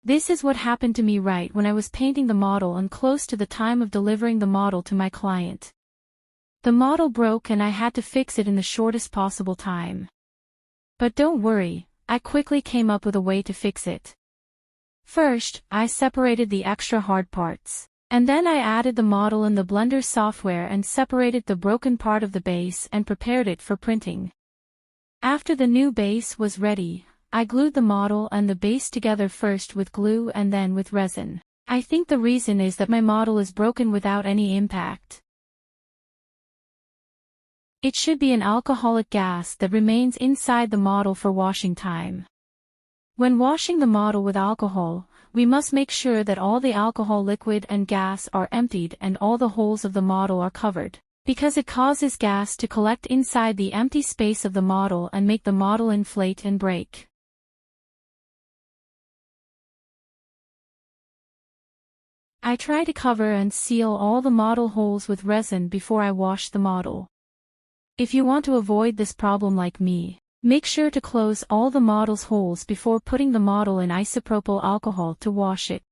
This is what happened to me right when I was painting the model and close to the time of delivering the model to my client. The model broke and I had to fix it in the shortest possible time. But don't worry, I quickly came up with a way to fix it. First, I separated the extra hard parts. And then I added the model in the Blender software and separated the broken part of the base and prepared it for printing. After the new base was ready, I glued the model and the base together first with glue and then with resin. I think the reason is that my model is broken without any impact. It should be an alcoholic gas that remains inside the model for washing time. When washing the model with alcohol, we must make sure that all the alcohol liquid and gas are emptied and all the holes of the model are covered, because it causes gas to collect inside the empty space of the model and make the model inflate and break. I try to cover and seal all the model holes with resin before I wash the model. If you want to avoid this problem like me, make sure to close all the model's holes before putting the model in isopropyl alcohol to wash it.